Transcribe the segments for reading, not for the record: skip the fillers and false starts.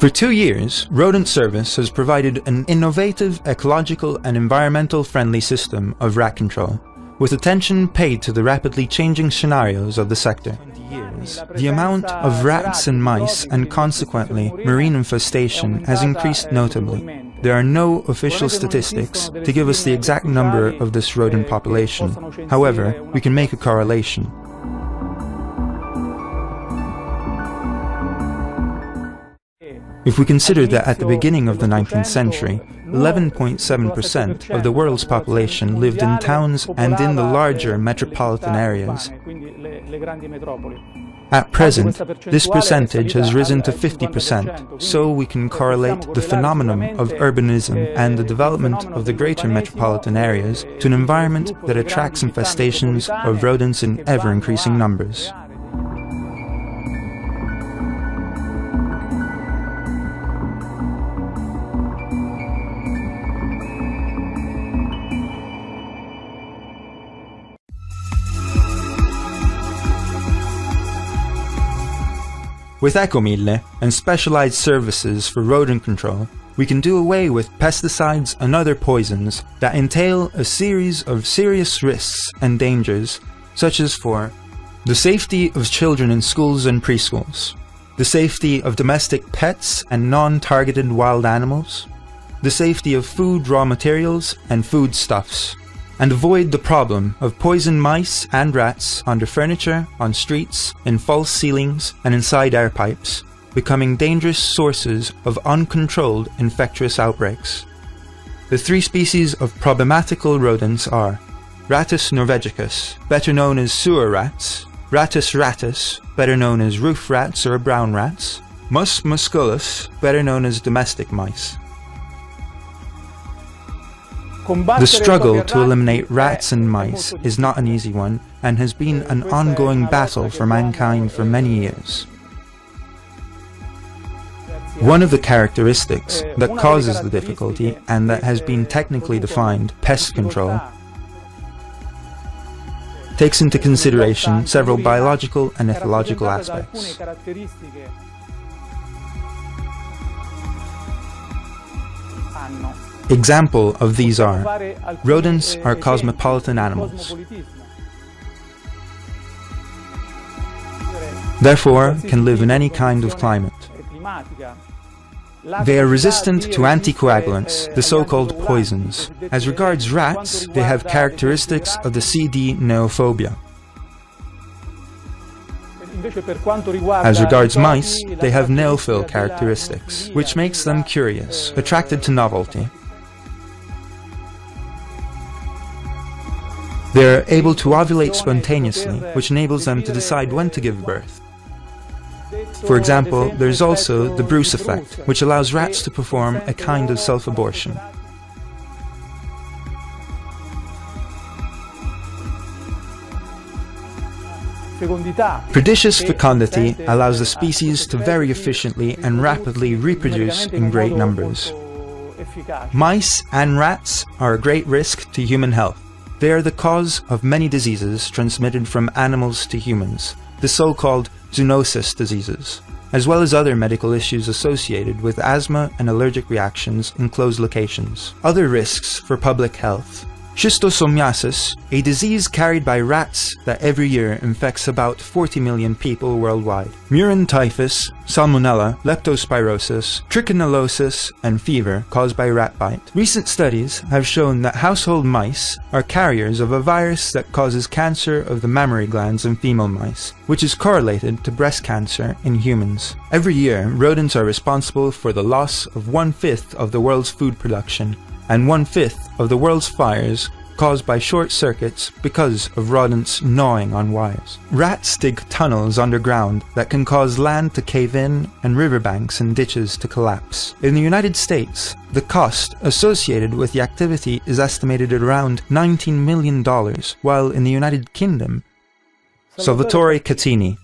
For 2 years, Rodent Service has provided an innovative, ecological and environmental-friendly system of rat control, with attention paid to the rapidly changing scenarios of the sector. The amount of rats and mice, and consequently marine infestation, has increased notably. There are no official statistics to give us the exact number of this rodent population. However, we can make a correlation. If we consider that at the beginning of the 19th century, 11.7% of the world's population lived in towns and in the larger metropolitan areas, at present, this percentage has risen to 50%, so we can correlate the phenomenon of urbanism and the development of the greater metropolitan areas to an environment that attracts infestations of rodents in ever-increasing numbers. With Ecomille and specialized services for rodent control, we can do away with pesticides and other poisons that entail a series of serious risks and dangers, such as for the safety of children in schools and preschools, the safety of domestic pets and non-targeted wild animals, the safety of food raw materials and foodstuffs, and avoid the problem of poisoned mice and rats under furniture, on streets, in false ceilings, and inside air pipes, becoming dangerous sources of uncontrolled infectious outbreaks. The 3 species of problematical rodents are Rattus norvegicus, better known as sewer rats, Rattus rattus, better known as roof rats or brown rats, Mus musculus, better known as domestic mice. The struggle to eliminate rats and mice is not an easy one, and has been an ongoing battle for mankind for many years. One of the characteristics that causes the difficulty, and that has been technically defined, pest control, takes into consideration several biological and ecological aspects. Example of these are, rodents are cosmopolitan animals, therefore can live in any kind of climate. They are resistant to anticoagulants, the so-called poisons. As regards rats, they have characteristics of the CD neophobia. As regards mice, they have neophil characteristics, which makes them curious, attracted to novelty. They are able to ovulate spontaneously, which enables them to decide when to give birth. For example, there is also the Bruce effect, which allows rats to perform a kind of self-abortion. Prodigious fecundity allows the species to very efficiently and rapidly reproduce in great numbers. Mice and rats are a great risk to human health. They are the cause of many diseases transmitted from animals to humans, the so-called zoonosis diseases, as well as other medical issues associated with asthma and allergic reactions in closed locations. Other risks for public health. Schistosomiasis, a disease carried by rats that every year infects about 40 million people worldwide. Murine typhus, salmonella, leptospirosis, trichinosis, and fever caused by rat bite. Recent studies have shown that household mice are carriers of a virus that causes cancer of the mammary glands in female mice, which is correlated to breast cancer in humans. Every year, rodents are responsible for the loss of 1/5 of the world's food production, and 1/5 of the world's fires caused by short circuits because of rodents gnawing on wires. Rats dig tunnels underground that can cause land to cave in and riverbanks and ditches to collapse. In the United States, the cost associated with the activity is estimated at around $19 million, while in the United Kingdom, Salvatore Catini.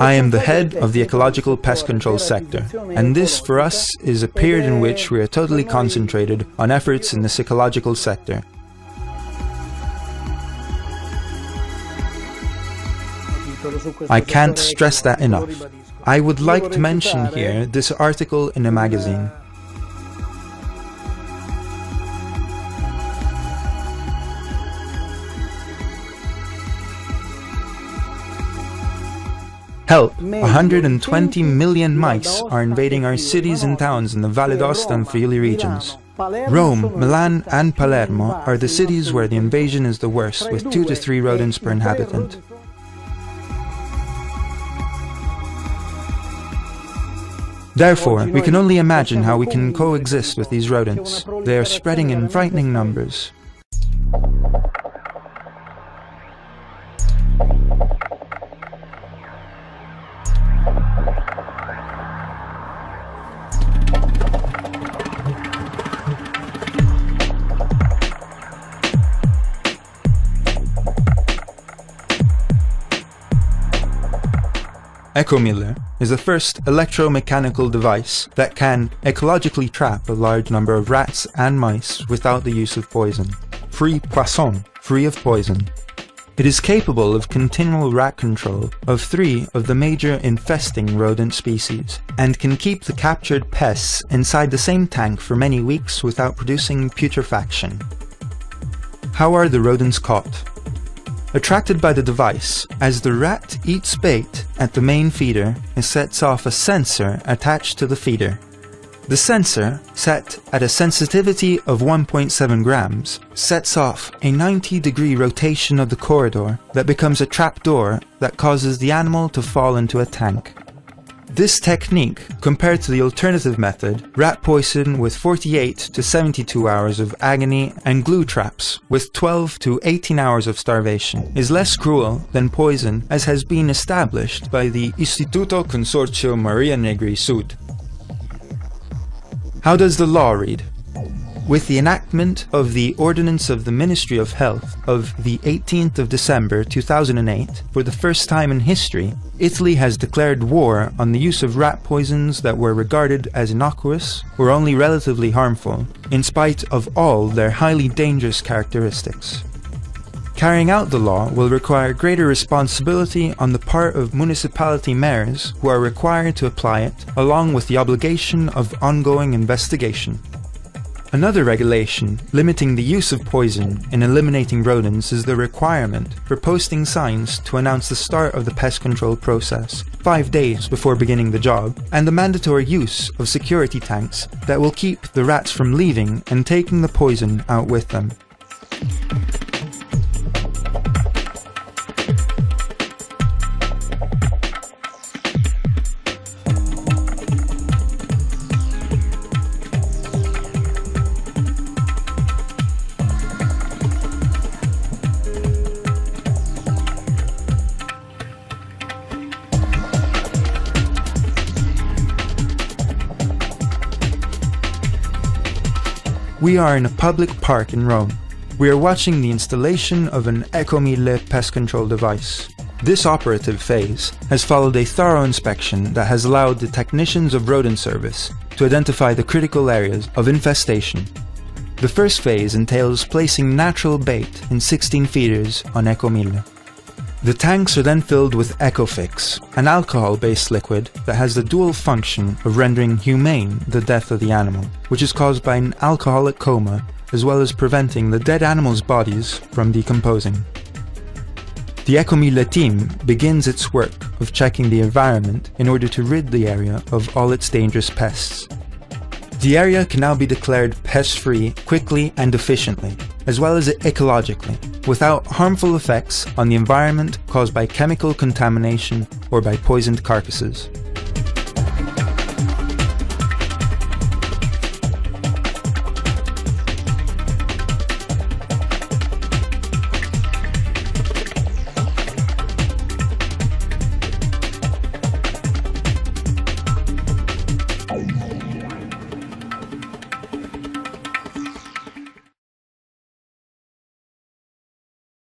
I am the head of the ecological pest control sector, and this for us is a period in which we are totally concentrated on efforts in this ecological sector. I can't stress that enough. I would like to mention here this article in a magazine. Help! 120 million mice are invading our cities and towns in the Valle d'Aosta and Friuli regions. Rome, Milan and Palermo are the cities where the invasion is the worst, with 2 to 3 rodents per inhabitant. Therefore, we can only imagine how we can coexist with these rodents. They are spreading in frightening numbers. EcoMiller is the first electromechanical device that can ecologically trap a large number of rats and mice without the use of poison. Free poisson, free of poison. It is capable of continual rat control of 3 of the major infesting rodent species, and can keep the captured pests inside the same tank for many weeks without producing putrefaction. How are the rodents caught? Attracted by the device, as the rat eats bait at the main feeder, it sets off a sensor attached to the feeder. The sensor, set at a sensitivity of 1.7 grams, sets off a 90-degree rotation of the corridor that becomes a trapdoor that causes the animal to fall into a tank. This technique, compared to the alternative method, rat poison with 48 to 72 hours of agony and glue traps with 12 to 18 hours of starvation, is less cruel than poison, as has been established by the Istituto Consorcio Maria Negri Sud. How does the law read? With the enactment of the Ordinance of the Ministry of Health of the 18th of December 2008, for the first time in history, Italy has declared war on the use of rat poisons that were regarded as innocuous or only relatively harmful, in spite of all their highly dangerous characteristics. Carrying out the law will require greater responsibility on the part of municipality mayors, who are required to apply it, along with the obligation of ongoing investigation. Another regulation limiting the use of poison in eliminating rodents is the requirement for posting signs to announce the start of the pest control process 5 days before beginning the job, and the mandatory use of security tanks that will keep the rats from leaving and taking the poison out with them. We are in a public park in Rome. We are watching the installation of an EcoMiller pest control device. This operative phase has followed a thorough inspection that has allowed the technicians of rodent service to identify the critical areas of infestation. The first phase entails placing natural bait in 16 feeders on EcoMiller. The tanks are then filled with EcoFix, an alcohol-based liquid that has the dual function of rendering humane the death of the animal, which is caused by an alcoholic coma, as well as preventing the dead animal's bodies from decomposing. The EcoMiller team begins its work of checking the environment in order to rid the area of all its dangerous pests. The area can now be declared pest-free quickly and efficiently, as well as ecologically, without harmful effects on the environment caused by chemical contamination or by poisoned carcasses.